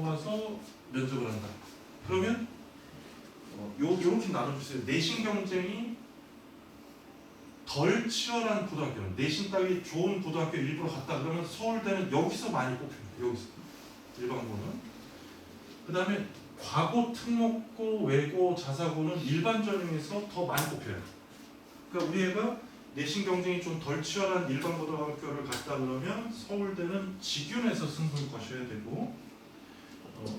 뽑아서 면접을 한다. 그러면 요렇게 나눠주세요. 내신 경쟁이 덜 치열한 고등학교는, 내신 따기 좋은 고등학교 일부러 갔다 그러면 서울대는 여기서 많이 뽑힙니다. 여기서 일반고는. 그 다음에 과고, 특목고, 외고, 자사고는 일반 전형에서 더 많이 뽑혀요. 그러니까 우리 애가 내신 경쟁이 좀 덜 치열한 일반 고등학교를 갔다 그러면 서울대는 직윤에서 승부를 거셔야 되고,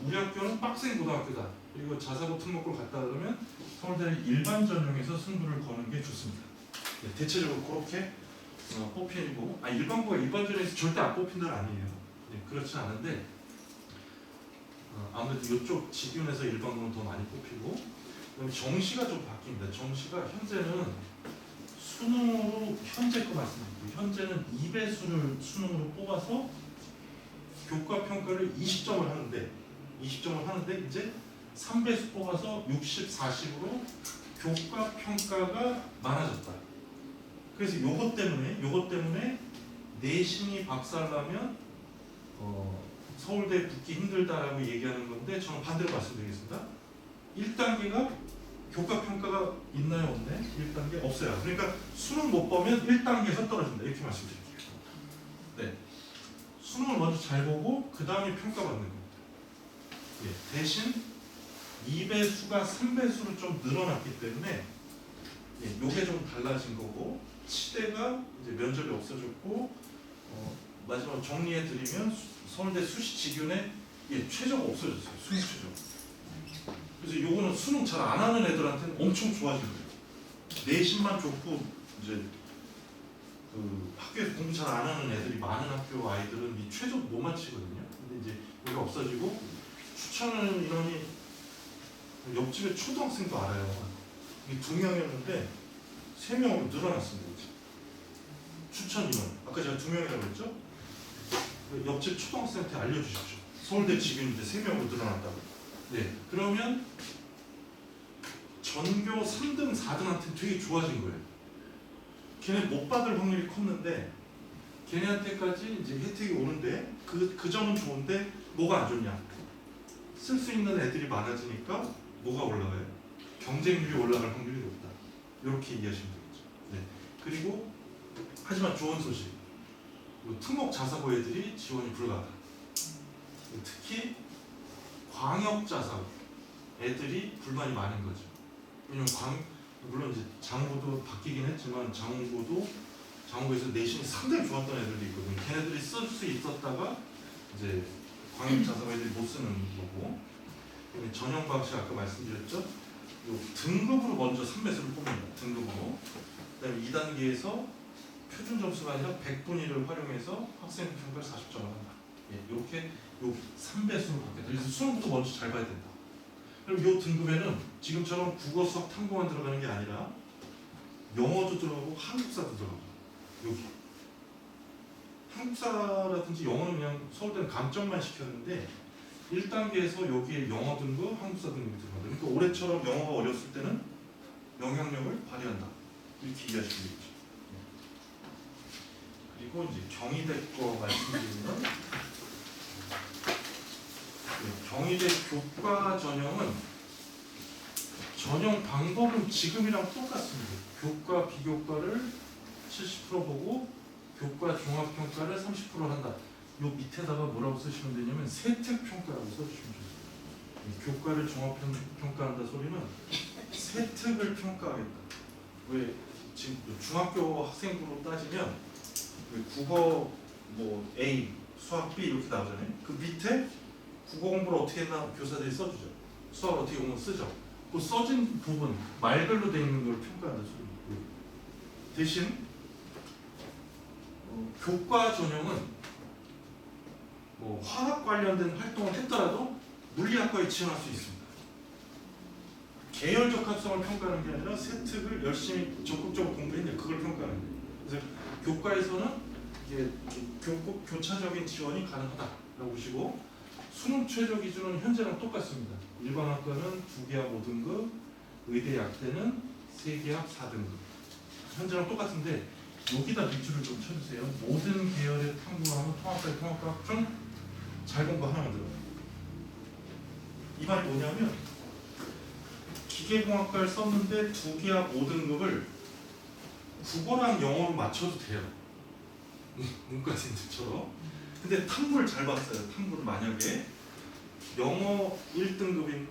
우리 학교는 빡센 고등학교다. 그리고 자사고, 특목고를 갔다 그러면 서울대는 일반 전형에서 승부를 거는 게 좋습니다. 네, 대체적으로 그렇게 뽑히고, 일반고가 일반 전형에서 절대 안 뽑힌다는 아니에요. 네, 그렇지 않은데 아무래도 이쪽 직윤에서 일반고는 더 많이 뽑히고, 그다음에 정시가 좀 바뀝니다. 정시가 현재는 수능으로, 현재 거 말씀드릴게요. 현재는 2배수를 수능으로 뽑아서 교과 평가를 20점을 하는데 이제 3배수 뽑아서 60, 40으로 교과 평가가 많아졌다. 그래서 요것 때문에 내신이 박살나면 서울대 붙기 힘들다라고 얘기하는 건데, 저는 반대로 말씀드리겠습니다. 1단계가 교과 평가가 있나요, 없나요? 1단계 없어요. 그러니까 수능 못 보면 1단계에서 떨어진다, 이렇게 말씀드릴게요. 네, 수능을 먼저 잘 보고 그 다음에 평가받는 겁니다. 예, 대신 2배수가 3배수로 좀 늘어났기 때문에 요게 좀 달라진 거고, 치대가 이제 면접이 없어졌고, 마지막으로 정리해 드리면 서울대 수시 직윤에 최저가 없어졌어요. 수능 최저. 그래서 요거는 수능 잘 안 하는 애들한테는 엄청 좋아진 거예요. 내신만 좋고 이제 그 학교에서 공부 잘 안 하는 애들이 많은 학교 아이들은 이 최저 못 맞히거든요. 근데 이제 이게 없어지고, 추천하는 인원이 옆집에 초등학생도 알아요. 이게 2명이었는데 3명으로 늘어났습니다. 이제. 추천 인원. 아까 제가 2명이라고 했죠? 옆집 초등학생한테 알려주십시오. 서울대 직윤인데 3명으로 늘어났다고. 네. 그러면 전교 3등, 4등한테 되게 좋아진 거예요. 걔네 못 받을 확률이 컸는데 걔네한테까지 이제 혜택이 오는데 그 점은 좋은데 뭐가 안 좋냐? 쓸 수 있는 애들이 많아지니까 뭐가 올라가요? 경쟁률이 올라갈 확률이 높다. 이렇게 이해하시면 되겠죠. 네. 그리고 하지만 좋은 소식. 특목 자사고 애들이 지원이 불가하다. 특히 광역 자사고 애들이 불만이 많은 거죠. 왜냐면 물론 이제 장고도 바뀌긴 했지만 장고에서 내신이 상당히 좋았던 애들도 있거든요. 걔네들이 쓸 수 있었다가 이제 광역 자사고 애들이 못 쓰는 거고, 전형 방식 아까 말씀드렸죠. 요 등급으로 먼저 3배수를 뽑습니다. 등급으로. 그다음에 2단계에서 표준 점수가 아니라 100분위를 활용해서 학생 평가를 40점을 한다. 이렇게 요 3배수로 바뀌었다. 그래서 수능부터 먼저 잘 봐야 된다. 그럼 요 등급에는 지금처럼 국어, 수학, 탐구만 들어가는 게 아니라 영어도 들어가고 한국사도 들어가고, 여기 한국사라든지 영어는 그냥 서울대는 감점만 시켰는데 1단계에서 여기에 영어 등급, 한국사 등급이 들어간다. 그러니까 올해처럼 영어가 어렸을 때는 영향력을 발휘한다. 이렇게 이해하시면 되겠죠. 그리고 이제 경희대 거 말씀드리면, 경희대 교과 전형은 전형 방법은 지금이랑 똑같습니다. 교과, 비교과를 70% 보고 교과 종합평가를 30% 한다. 요 밑에다가 뭐라고 쓰시면 되냐면 세특평가라고 써주시면 돼요. 교과를 종합평가한다 소리는 세특을 평가하겠다. 왜 지금 중학교 학생부로 따지면 국어 뭐 A, 수학 B 이렇게 나오잖아요. 그 밑에 국어 공부를 어떻게 했나 교사들이 써주죠. 수학을 어떻게 공부 쓰죠. 그 써진 부분 말글로 되어 있는 걸 평가한다 소리고요. 대신 교과 전형은 뭐 화학 관련된 활동을 했더라도 물리학과에 지원할 수 있습니다. 계열적 합성을 평가하는 게 아니라 세특을 열심히 적극적으로 공부했냐 그걸 평가하는 거예요. 그래서 교과에서는 이게 교차적인 지원이 가능하다라고 보시고, 수능 최저 기준은 현재랑 똑같습니다. 일반학과는 2개학 5등급, 의대 약대는 3개학 4등급. 현재랑 똑같은데 여기다 밑줄을 좀 쳐주세요. 모든 계열의 탐구하면 통합과학 중 잘 공부 하나만 들어가요. 이 말이 뭐냐면 기계공학과를 썼는데 2개학 5등급을 국어랑 영어로 맞춰도 돼요. 문과생들처럼. 근데 탐구를 잘 봤어요. 탐구를 만약에 영어 1등급이고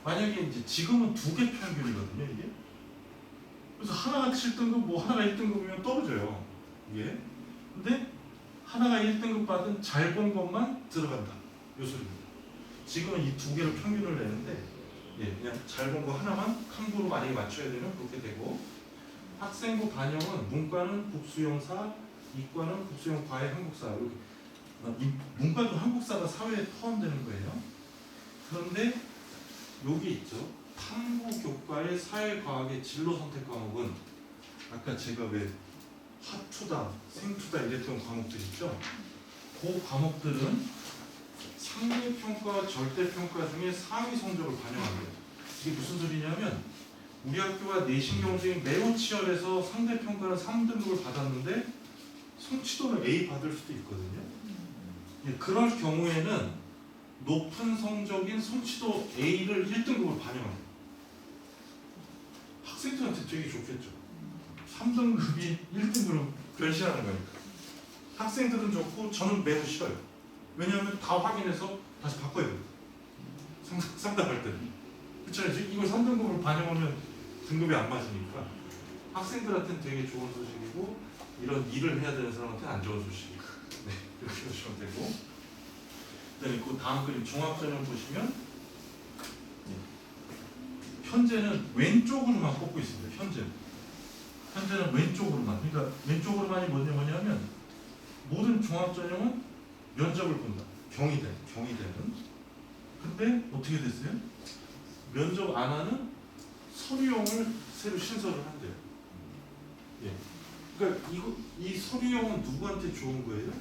만약에 이제 지금은 2개 평균이거든요, 이게. 그래서 하나가 7등급, 뭐 하나가 1등급이면 떨어져요, 이게. 근데 하나가 1등급 받은 잘 본 것만 들어간다, 요 소리입니다. 지금은 이 2개로 평균을 내는데, 예, 그냥 잘 본 거 하나만 탐구로 만약에 맞춰야 되면 그렇게 되고, 학생부 반영은 문과는 국수영사, 이과는 국수영 과외 한국사, 이렇게. 문과도 한국사가 사회에 포함되는 거예요. 그런데 여기 있죠. 탐구 교과의 사회과학의 진로 선택 과목은 아까 제가 왜 하투다, 생투다 이랬던 과목들 있죠. 그 과목들은 상대평가, 절대평가 중에 상위 성적을 반영합니다. 이게 무슨 소리냐면 우리 학교가 내신 경쟁이 매우 치열해서 상대평가는 3등급을 받았는데 성취도는 A 받을 수도 있거든요. 예, 그럴 경우에는 높은 성적인 성취도 A를 1등급을 반영합니다. 학생들한테 되게 좋겠죠. 3등급이 1등급으로 변신하는 거니까. 학생들은 좋고 저는 매우 싫어요. 왜냐하면 다 확인해서 다시 바꿔야 돼요. 상담할 때는. 그렇죠. 이걸 3등급으로 반영하면 등급이 안 맞으니까 학생들한테는 되게 좋은 소식이고 이런 일을 해야 되는 사람한테는 안 좋은 소식이고 네, 이렇게 보시면 되고 그다음에 그 다음 그림 종합전형 보시면 현재는 왼쪽으로만 꽂고 있습니다. 현재는 왼쪽으로만. 그러니까 왼쪽으로만이 뭐냐면 모든 종합전형은 면접을 본다. 경희대는. 근데 어떻게 됐어요? 면접 안 하는 서류형을 새로 신설을 한대요. 예. 그러니까 이 서류형은 누구한테 좋은 거예요?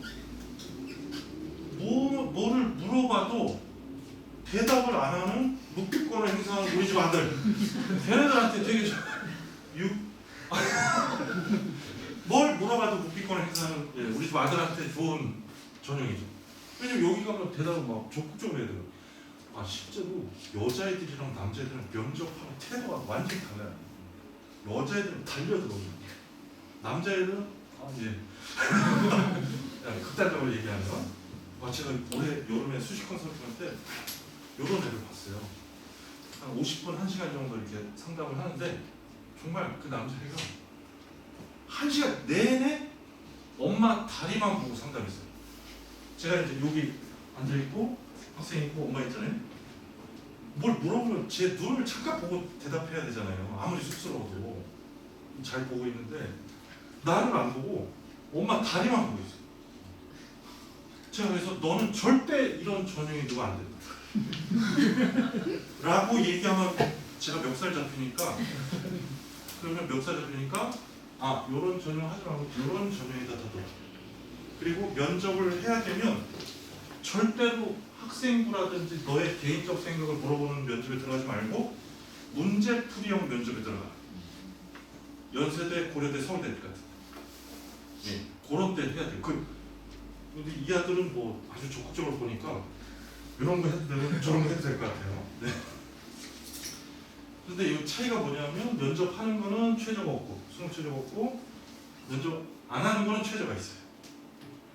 뭐를 물어봐도 대답을 안 하는 묵비권을 행사하는 우리 집 아들. 걔네들한테 되게 뭘 물어봐도 묵비권을 행사하는 예, 우리 집 아들한테 좋은 전형이죠. 왜냐면 여기 가면 대답을 막 적극적으로 해야 돼요. 아 실제로 여자애들이랑 남자애들은 면접하는 태도가 완전히 달라요. 여자애들은 달려들어요. 남자애들은 예. 극단적으로 얘기하면 제가 올해 여름에 수시 컨설팅 때 이런 애들 봤어요. 한 50분, 1시간 정도 이렇게 상담을 하는데 정말 그 남자애가 1시간 내내 엄마 다리만 보고 상담했어요. 제가 이제 여기 앉아있고 학생 있고 엄마 있잖아요. 뭘 물어보면 제 눈을 잠깐 보고 대답해야 되잖아요. 아무리 쑥스러워도 잘 보고 있는데 나를 안 보고 엄마 다리만 보고 있어요. 제가 그래서 너는 절대 이런 전형이 누가 안 된다 라고 얘기하면 제가 멱살 잡히니까 그러면 멱살 잡히니까 아 요런 전형 하지 말고 요런 전형에다 둬둬. 그리고 면접을 해야 되면 절대로 학생부라든지 너의 개인적 생각을 물어보는 면접에 들어가지 말고 문제풀이형 면접에 들어가. 연세대, 고려대, 서울대 같은 예, 그런 데 해야 돼요. 근데 이 아들은 뭐 아주 적극적으로 보니까 이런 거 해도 되고 저런 거 해도 될 것 같아요. 네. 근데 이 차이가 뭐냐면 면접하는 거는 최저가 없고 수능 최저가 없고 면접 안 하는 거는 최저가 있어요.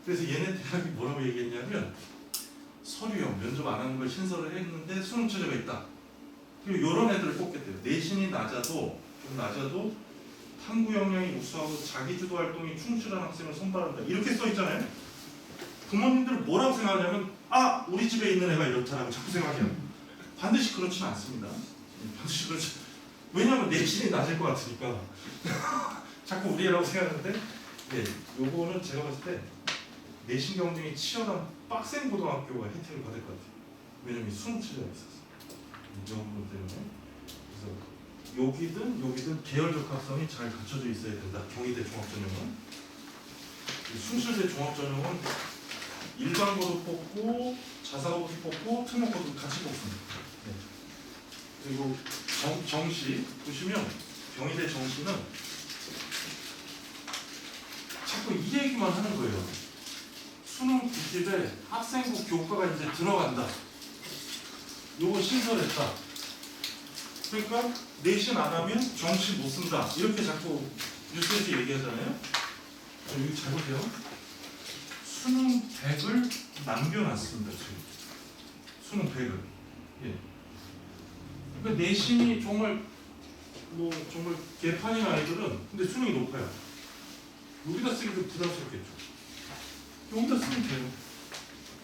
그래서 얘네 대학이 뭐라고 얘기했냐면 서류형 면접 안 하는 걸 신설을 했는데 수능 최저가 있다. 그리고 이런 애들을 뽑겠대요. 내신이 좀 낮아도 탐구 역량이 우수하고 자기주도 활동이 충실한 학생을 선발한다. 이렇게 써 있잖아요. 부모님들은 뭐라고 생각하냐면 아 우리 집에 있는 애가 이렇다라고 자꾸 생각해요. 반드시 그렇지는 않습니다. 반드시 그렇지. 왜냐하면 내신이 낮을 것 같으니까 자꾸 우리 애라고 생각하는데 네, 요거는 제가 봤을 때 내신 경쟁이 치열한 빡센 고등학교가 혜택을 받을 것 같아요. 왜냐면 수능 체제가 있어서 이 부분 때문에. 그래서 여기든 계열적 합성이 잘 갖춰져 있어야 된다. 경희대 종합전형은. 숭실대 종합전형은 일반고도 뽑고 자사고도 뽑고 특목고도 같이 뽑습니다. 네. 그리고 정시 보시면 경희대 정시는 자꾸 이 얘기만 하는 거예요. 수능 뒷집에 학생부 교과가 이제 들어간다. 요거 신설했다. 그러니까 내신 안 하면 정시 못 쓴다. 이렇게 자꾸 뉴스에서 얘기하잖아요. 여기 잘 보세요. 수능 100을 남겨놨습니다. 지금 수능 100을. 예. 그러니까 내신이 정말 정말 개판인 아이들은 근데 수능이 높아요. 여기다 쓰기도 부담스럽겠죠. 여기다 쓰면 돼요.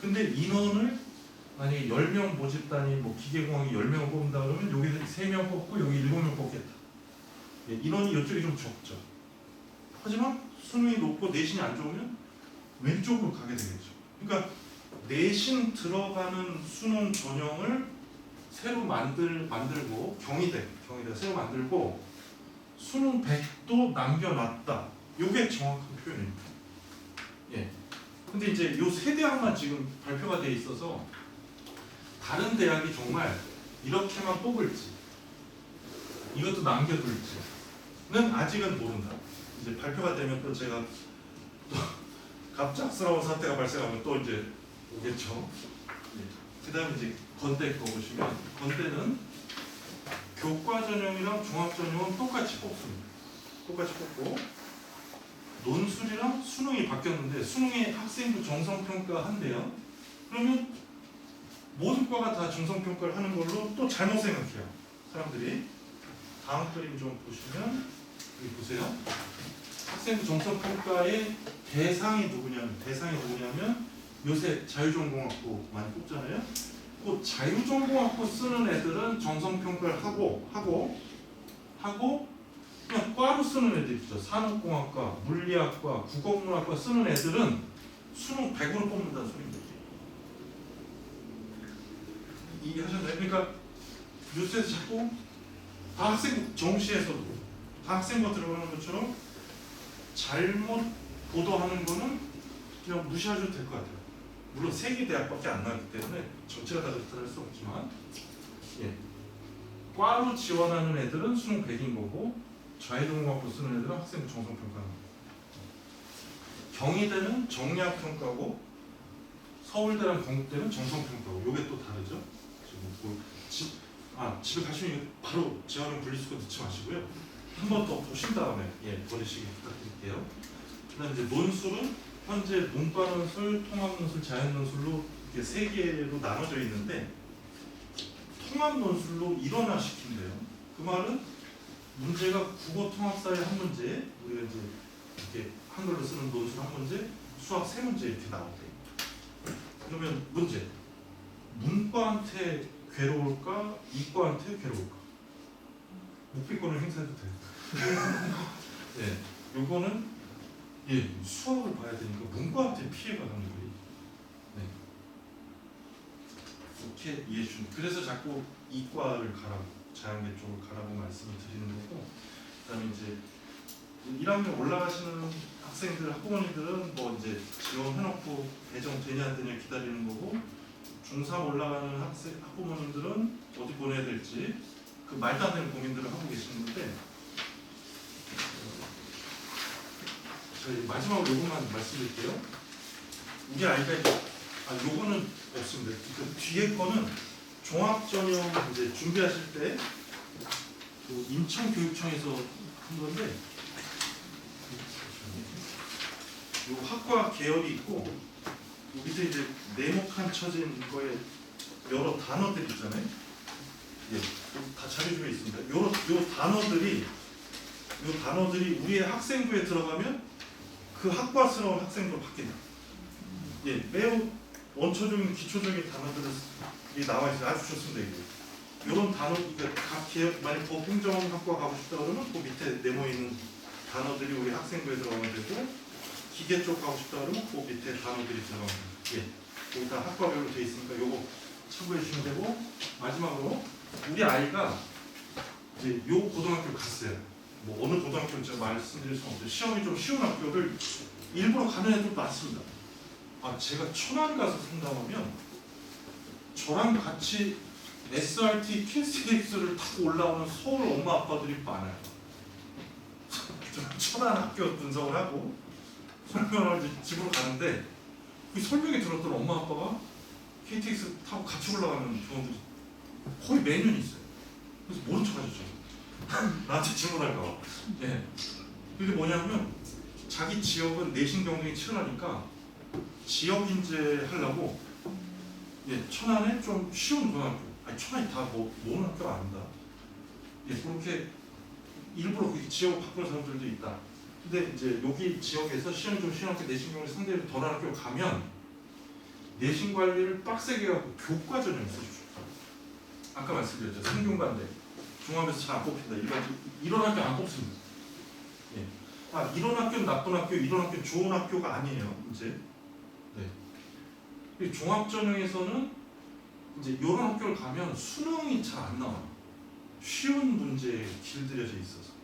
근데 인원을 만약에 10명 모집단이 기계공학이 10명을 뽑는다 그러면 여기서 3명 뽑고 여기 7명 뽑겠다. 예, 인원이 이쪽이 좀 적죠. 하지만 수능이 높고 내신이 안 좋으면 왼쪽으로 가게 되겠죠. 그러니까 내신 들어가는 수능 전형을 새로 만들고 경희대 새로 만들고 수능 100도 남겨놨다. 이게 정확한 표현입니다. 예. 근데 이제 요 세 대학만 지금 발표가 돼 있어서 다른 대학이 정말 이렇게만 뽑을지 이것도 남겨둘지는 아직은 모른다. 이제 발표가 되면 또 제가 또 갑작스러운 사태가 발생하면 또 이제 오겠죠. 그 다음에 이제 건대 거 보시면 건대는 교과 전형이랑 종합 전형은 똑같이 뽑습니다. 똑같이 뽑고 논술이랑 수능이 바뀌었는데 수능에 학생부 정성평가 한대요. 그러면 모든 과가 다 정성평가를 하는 걸로 또 잘못 생각해요. 사람들이. 다음 그림 좀 보시면 여기 보세요. 학생부 정성평가의 대상이 누구냐면 요새 자유전공학부 많이 뽑잖아요. 그 자유전공학부 쓰는 애들은 정성평가를 하고 그냥 과로 쓰는 애들 있죠. 산업공학과, 물리학과, 국어문학과 쓰는 애들은 수능 100으로 뽑는다는 소리입니다. 이해하셨나요? 그러니까 뉴스에서 자꾸 다 학생 정시에서도 다 학생부 들어가는 것처럼 잘못 보도하는 거는 그냥 무시하셔도 될 것 같아요. 물론 세계대학밖에 안 나왔기 때문에 전체가 다 그렇다 할 수 없지만 예. 과로 지원하는 애들은 수능 100인 거고 자유전공학부 쓰는 애들은 학생부 정성평가하는 거예요. 경희대는 정리학평가고 서울대랑 건국대는 정성평가고 이게 또 다르죠. 집에 가시면 바로 재활용 분리수거 넣지 마시고요. 한 번 더 보신 다음에 버리시기 부탁드릴게요. 그다음 이제 논술은 현재 문과 논술, 통합 논술, 자연 논술로 이렇게 세 개로 나눠져 있는데 통합 논술로 일원화시킨대요. 그 말은 문제가 국어 통합사의 한 문제, 우리가 이제 이렇게 한글로 쓰는 논술 한 문제, 수학 세 문제 이렇게 나오대요. 그러면 문제, 문과한테 괴로울까, 이과한테 괴로울까? 묵비권을 행사해도 돼요. 네, 요거는 수학을 봐야 되니까 문과한테 피해가 가는 거예요. 네. 이렇게 이해해 주시면 그래서 자꾸 이과를 가라고, 자연계 쪽을 가라고 말씀을 드리는 거고, 그다음에 이제 1학년 올라가시는 학생들, 학부모님들은 이제 지원해놓고 배정되냐 안 되냐 기다리는 거고, 중3 올라가는 학부모님들은 어디 보내야 될지 그 말도 안 되는 고민들을 하고 계시는데, 저희 마지막으로 요것만 말씀드릴게요. 우리 아이가 요거는 없습니다. 그 뒤에 거는 종합전형 이제 준비하실 때 그 인천교육청에서 한 건데, 요 학과 계열이 있고 밑에 이제 네모칸 쳐진 거에 여러 단어들 있잖아요. 다 자료집에 있습니다. 요 단어들이 우리의 학생부에 들어가면 그 학과스러운 학생부로 바뀐다. 매우 원초적인 기초적인 단어들이 나와 있어요. 아주 좋습니다. 이런 단어, 각 계열, 만약 법행정학과 가고 싶다 그러면 그 밑에 네모에 있는 단어들이 우리 학생부에 들어가면 되고, 기계 쪽 가고 싶다 그러면 그 밑에 단어들이 들어가면 돼요. 거기 다 학과별로 되어 있으니까 요거 참고해 주시면 되고, 마지막으로 우리 아이가 이제 요 고등학교를 갔어요. 어느 고등학교인지 제가 말씀드릴 수는 없어요. 시험이 좀 쉬운 학교를 일부러 가는 애들도 많습니다. 제가 천안 가서 상담하면 저랑 같이 SRT KCX를 타고 올라오는 서울 엄마 아빠들이 많아요. 천안 학교 분석을 하고 설명을 이제 집으로 가는데, 그 설명이 들었던 엄마 아빠가 KTX 타고 같이 올라가는 경우들이 거의 매년 있어요. 그래서 모른 척하셨죠. 나한테 질문할까 봐. 예. 그게 뭐냐면 자기 지역은 내신 경쟁이 치열하니까 지역 인재 하려고 천안에 좀 쉬운 고등학교, 아니 천안이 다 모르는 학교가 아니다. 그렇게 일부러 그렇게 지역을 바꾸는 사람들도 있다. 근데 이제 여기 지역에서 시험이 좀 쉬운 학교, 내신 경쟁이 상대적으로 덜한 학교 가면 내신 관리를 빡세게 하고 교과 전형을 써주십시오. 아까 말씀드렸죠. 상균관대 종합에서 잘 안 뽑힌다. 이런 학교 안 뽑습니다. 이런 학교는 나쁜 학교, 이런 학교는 좋은 학교가 아니에요. 이제 종합전형에서는 이제 이런 학교를 가면 수능이 잘 안 나와요. 쉬운 문제에 길들여져 있어서.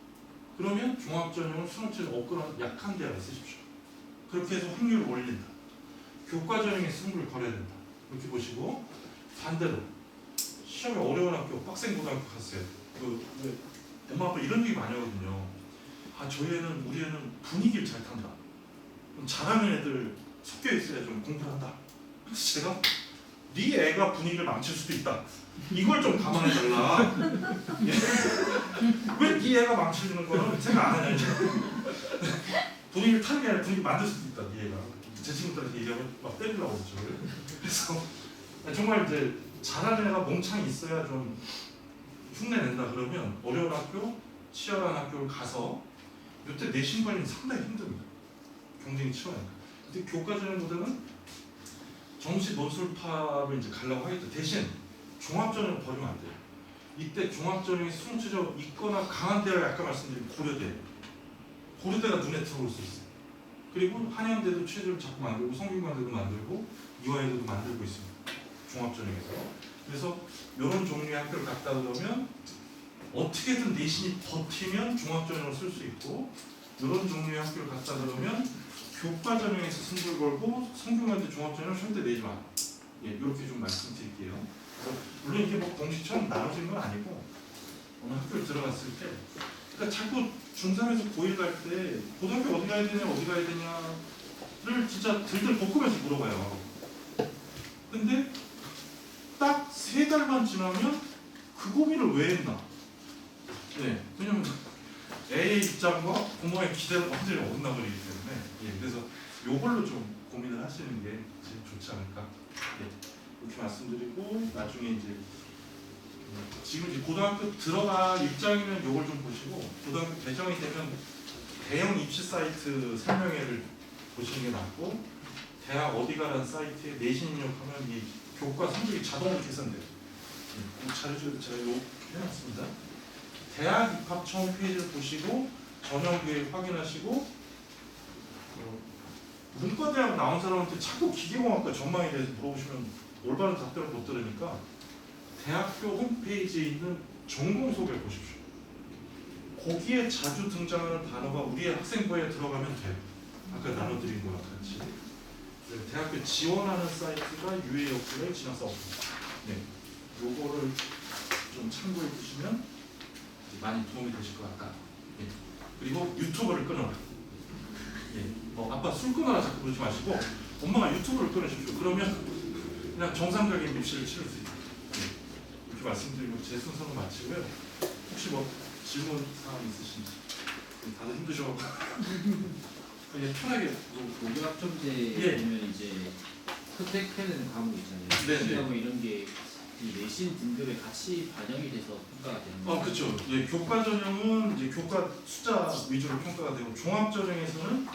그러면 종합전형을 수능치를 없거나 약한 대학에 쓰십시오. 그렇게 해서 확률을 올린다. 교과전형에 승부를 걸어야 된다. 이렇게 보시고 반대로 시험이 어려운 학교, 빡센 고등학교 갔어요. 엄마 아빠 이런 얘기 많이 하거든요. 우리 애는 분위기를 잘 탄다. 잘하는 애들 섞여 있어야 좀 공부를 한다. 그래서 제가 네 애가 분위기를 망칠 수도 있다. 이걸 좀 감안해 달라. 왜 네 애가 망치는 거는 생각 안 하냐. 분위기를 타는 게 아니라 분위기 만들 수도 있다. 네 애가. 제 친구들한테 얘기하면 막 때리려고 그러죠. 그래서 정말 이제 잘하는 애가 멍청이 있어야 좀 흉내낸다 그러면 어려운 학교, 치열한 학교를 가서 이때 내신 관리는 상당히 힘듭니다. 경쟁이 치열하니까. 근데 교과전형보다는 정시 논술파를 이제 가려고 하겠죠. 대신 종합전형을 버리면 안 돼요. 이때 종합전형이 수능치적 있거나 강한 데가 아까 말씀드린 고려대가 눈에 들어올 수 있어요. 그리고 한양대도 최저를 자꾸 만들고 성균관대도 만들고 이화여대도 만들고 있습니다. 종합전형에서. 그래서 이런 종류의 학교를 갔다 그러면 어떻게든 내신이 버티면 종합전형을 쓸 수 있고 이런 종류의 학교를 갔다 그러면 교과전형에서 승부를 걸고 성균관대 종합전형 절대 내지 마. 이렇게 좀 말씀드릴게요. 물론 이게 공식처럼 나눠진 건 아니고 어느 학교를 들어갔을 때 그러니까 자꾸 중3에서 고1 갈 때 고등학교 어디 가야 되냐를 진짜 들들 볶으면서 물어봐요. 근데 딱 3달만 지나면 그 고민을 왜 했나? 왜냐면 애의 입장과 부모의 기대를 완전히 어긋나버리기 때문에 그래서 요걸로 좀 고민을 하시는 게 제일 좋지 않을까 이렇게 말씀드리고 나중에 이제 지금 이제 고등학교 들어갈 입장이면 요걸 좀 보시고 고등학교 배정이 되면 대형 입시 사이트 설명회를 보시는 게 낫고 대학 어디 가라는 사이트에 내신 입력하면 이 교과 성적이 자동으로 계산돼요. 자료를 제가 요 해놨습니다. 대학 입학처 홈페이지를 보시고 전형계획 확인하시고 문과대학 나온 사람한테 자꾸 기계공학과 전망에 대해서 물어보시면 올바른 답변을 못 들으니까 대학교 홈페이지에 있는 전공 소개를 보십시오. 거기에 자주 등장하는 단어가 우리의 학생부에 들어가면 돼요. 아까 나눠드린 거랑 같이. 대학교 지원하는 사이트가 유해역부에 지나서 없습니다. 요거를 좀 참고해 주시면 많이 도움이 되실 것 같다. 그리고 유튜브를 끊어라. 아빠 술 끊어라 자꾸 그러지 마시고 엄마가 유튜브를 끊으십시오. 그러면 그냥 정상적인 입시를 치를 수 있어요. 이렇게 말씀드리고 제 순서는 마치고요. 혹시 질문 사항 있으신지 다들 힘드셔. 그냥 편하게 고교학점제 보면 이제 선택해내는 과목 있잖아요. 네. 과목 이런 게 내신 등급에 같이 반영이 돼서 평가가 되는 거예요. 그렇죠. 교과 전형은 이제 교과 숫자 위주로 평가가 되고 종합 전형에서는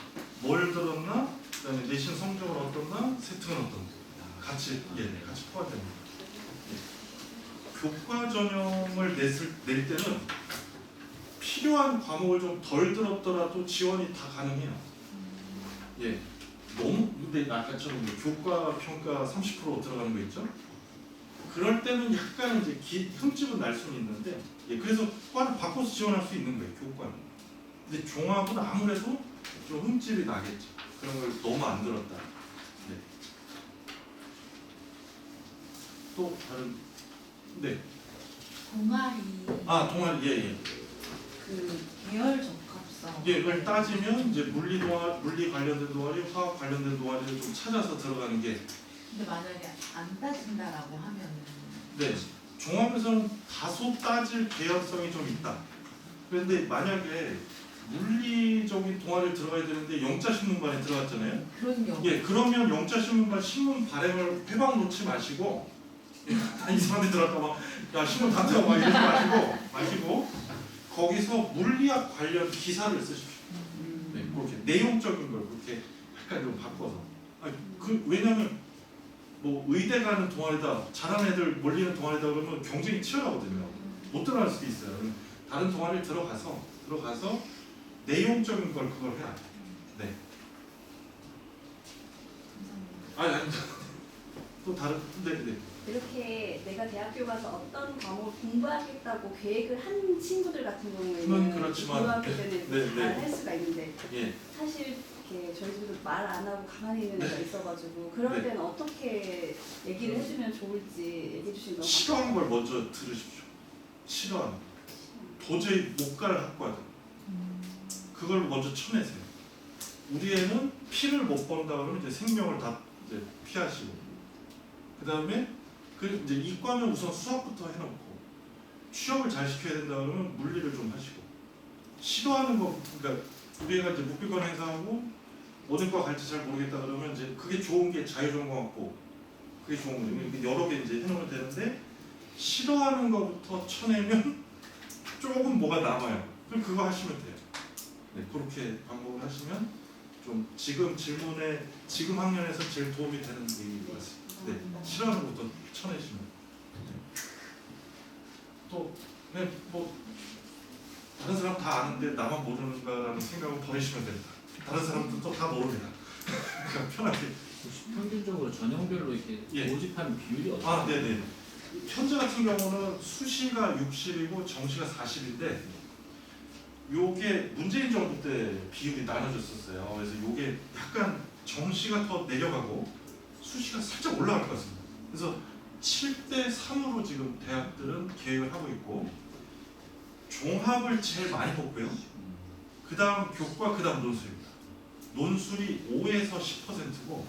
뭘 들었나, 그다음에 내신 성적을 어떻나, 세특은 어떤가 같이 같이 포함됩니다. 교과 전형을 낼 때는 필요한 과목을 좀 덜 들었더라도 지원이 다 가능해요. 너무 근데 아까처럼 교과 평가 30% 들어가는 거 있죠? 그럴 때는 약간 이제 흠집은 날 수는 있는데 그래서 과를 바꿔서 지원할 수 있는 거예요. 교과는. 근데 종합은 아무래도 좀 흠집이 나겠죠. 그런 걸 너무 안 들었다. 또 다른 동아리. 동아리 그 계열 적합성. 이걸 따지면 이제 물리 관련된 동아리, 화학 관련된 동아리를 좀 찾아서 들어가는 게. 근데 만약에 안 따진다라고 하면은. 종합에서는 다소 따질 개연성이 좀 있다. 그런데 만약에 물리적인 동아리를 들어가야 되는데 영자 신문반에 들어갔잖아요. 그럼요. 예, 그러면 영자 신문반 신문 발행을 회방 놓지 마시고 이상한데 들어갔다 막야 신문 다 떼어 막 이러지 마시고 거기서 물리학 관련 기사를 쓰십시오. 네, 그렇게 내용적인 걸 그렇게 약간 좀 바꿔서. 왜냐면 뭐 의대 가는 동아리다, 잘하는 애들 몰리는 동아리다 그러면 경쟁이 치열하거든요. 못 들어갈 수도 있어요. 다른 동아리를 들어가서 내용적인 걸 그걸 해야 돼. 네. 아니 또 다른 네. 이렇게 내가 대학교 가서 어떤 과목을 공부하겠다고 계획을 한 친구들 같은 그건 경우에는 그렇지만, 고등학교 때는 네. 잘 할 수가 있는데 예. 사실 이렇게 저희 집도 말 안 하고 가만히 있는 애가 있어가지고 그럴 네. 때는 어떻게 얘기를 해주면 좋을지 얘기해 주시면 너무 싫어하는 걸 먼저 들으십시오. 싫어하는 거. 도저히 못 갈 학과다. 그걸 먼저 쳐내세요. 우리 애는 피를 못 번다 그러면 이제 생명을 다 이제 피하시고, 그 다음에 이제 이과는 우선 수학부터 해놓고 취업을 잘 시켜야 된다 그러면 물리를 좀 하시고, 싫어하는 거, 그러니까 우리 애가 이제 묵비권 행사하고 어느 과 갈지 잘 모르겠다 그러면 이제 그게 좋은 게 자유전공학고, 그게 좋은 거죠. 이렇게 여러 개 이제 해놓으면 되는데 싫어하는 거부터 쳐내면 조금 뭐가 남아요. 그럼 그거 하시면 돼요. 네, 그렇게 방법을 하시면 좀 지금 질문에 지금 학년에서 제일 도움이 되는 얘기인 것 같습니다. 네, 싫어하는 것부터 쳐내시면. 또 그냥 뭐 다른 사람 다 아는데 나만 모르는가라는 생각을 버리시면 됩니다. 다른 사람들도 다 모릅니다. 그러니까 편하게. 평균적으로 전형별로 이렇게 예. 모집하는 비율이 어떻게? 아, 네네. 현재 같은 경우는 수시가 60이고 정시가 40인데 요게 문재인 정부 때 비율이 나눠졌었어요. 그래서 요게 약간 정시가 더 내려가고 수시가 살짝 올라갈 것 같습니다. 그래서 7대 3으로 지금 대학들은 계획을 하고 있고, 종합을 제일 많이 뽑고요. 그 다음 교과, 그 다음 논술입니다. 논술이 5에서 10%고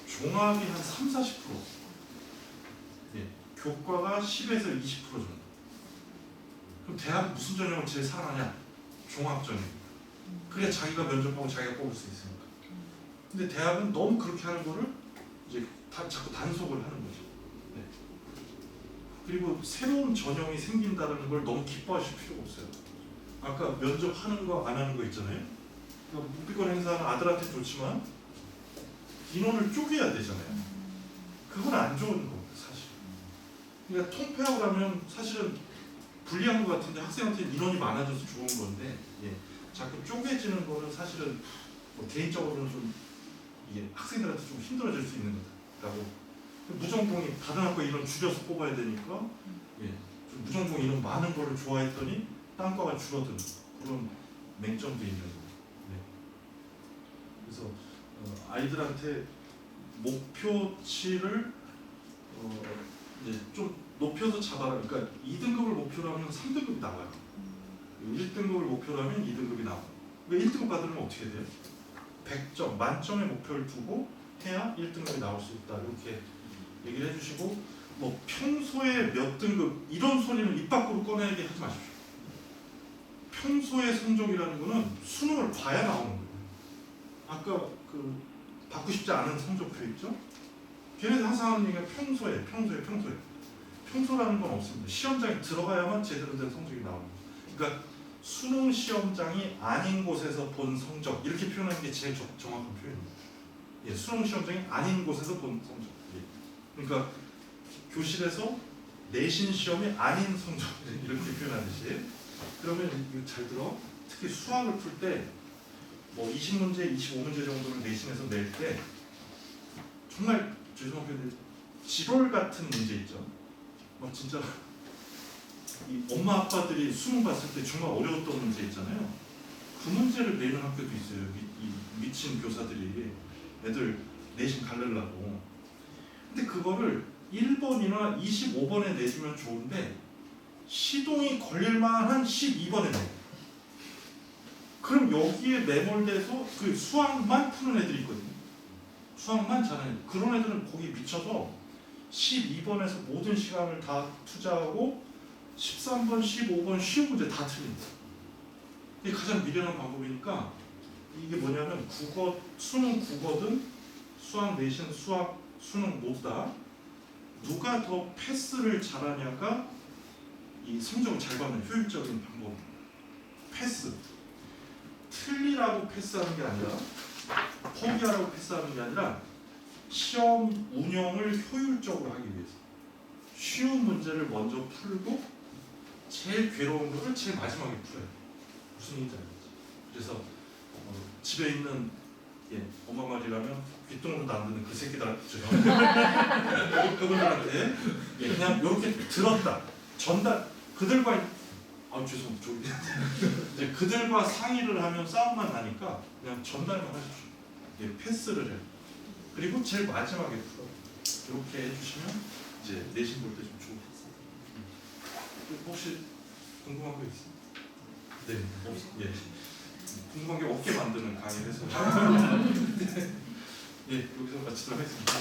종합이 한 3, 40%. 예, 교과가 10에서 20% 정도. 그럼 대학 무슨 전형을 제일 사랑하냐? 종합 전형. 그래야 자기가 면접하고 자기가 뽑을 수 있으니까. 근데 대학은 너무 그렇게 하는 거를 이제 자꾸 단속을 하는 거죠. 네. 그리고 새로운 전형이 생긴다는 걸 너무 기뻐하실 필요가 없어요. 아까 면접하는 거 안 하는 거 있잖아요. 그러니까 묵비권 행사는 아들한테 좋지만 인원을 쪼개야 되잖아요. 그건 안 좋은 겁니다, 사실. 그러니까 통폐합을 하면 사실은 불리한 것 같은데 학생한테 인원이 많아져서 좋은 건데, 예, 자꾸 쪼개지는 거는 사실은 뭐 개인적으로는 좀 이게 학생들한테 좀 힘들어질 수 있는 거다라고. 무전공이 다른 학과 인원 줄여서 뽑아야 되니까, 예, 좀 무전공 인원 많은 거를 좋아했더니 딴과가 줄어드는 그런 맹점도 있는 거고. 네. 그래서 아이들한테 목표치를 이제 좀 높여서 잡아라. 그러니까 2등급을 목표로 하면 3등급이 나와요. 1등급을 목표로 하면 2등급이 나와요. 그러니까 1등급 받으면 어떻게 돼요? 100점, 만점의 목표를 두고 해야 1등급이 나올 수 있다. 이렇게 얘기를 해주시고, 뭐 평소에 몇 등급 이런 소리는 입 밖으로 꺼내게 하지 마십시오. 평소의 성적이라는 거는 수능을 봐야 나오는 거예요. 아까 그 받고 싶지 않은 성적표 있죠? 걔네들 항상 하는 얘기가 평소에. 평소라는 건 없습니다. 시험장에 들어가야만 제대로 된 성적이 나오는 거예요. 그러니까 수능 시험장이 아닌 곳에서 본 성적, 이렇게 표현하는 게 제일 정확한 표현입니다. 예, 수능 시험장이 아닌 곳에서 본 성적. 예. 그러니까 교실에서 내신 시험이 아닌 성적, 이렇게 표현하듯이. 그러면 이거 잘 들어. 특히 수학을 풀 때 뭐 20문제, 25문제 정도를 내신에서 낼 때 정말 죄송한데 지롤 같은 문제 있죠. 막 진짜 이 엄마 아빠들이 수능 봤을 때 정말 어려웠던 문제 있잖아요. 그 문제를 내는 학교도 있어요. 이 미친 교사들이 애들 내신 갈르려고. 근데 그거를 1번이나 25번에 내주면 좋은데 시동이 걸릴만한 12번에 내. 그럼 여기에 매몰돼서 그 수학만 푸는 애들이 있거든요. 수학만 잘하는 애들. 그런 애들은 거기 미쳐서 12번에서 모든 시간을 다 투자하고 13번, 15번 쉬운 문제 다 틀린다. 이게 가장 미련한 방법이니까 이게 뭐냐면 국어, 수능 국어든 수학 내신, 수학, 수능 모두 다 누가 더 패스를 잘하냐가 이 성적을 잘 받는 효율적인 방법입니다. 패스. 틀리라고 패스하는 게 아니라 포기하라고 패스하는 게 아니라 시험 운영을 효율적으로 하기 위해서 쉬운 문제를 먼저 풀고 제일 괴로운 거를 제일 마지막에 풀어요. 무슨 얘기인지 알겠지? 그래서 집에 있는 엄마 말이라면 귓등으로도 안 듣는 그 새끼들처럼 그분들한테 그냥 이렇게 들었다 전달 그들과 죄송합니다. 이제 그들과 상의를 하면 싸움만 나니까 그냥 전달만 하십시오. 패스를 해요. 그리고 제일 마지막에 풀어. 이렇게 해주시면 이제 내신 볼 때 좀 좋겠어요. 혹시 궁금한 거 있어요? 네, 예. 궁금한 게 없게 만드는 강의를 해서 여기서 마치도록 하겠습니다.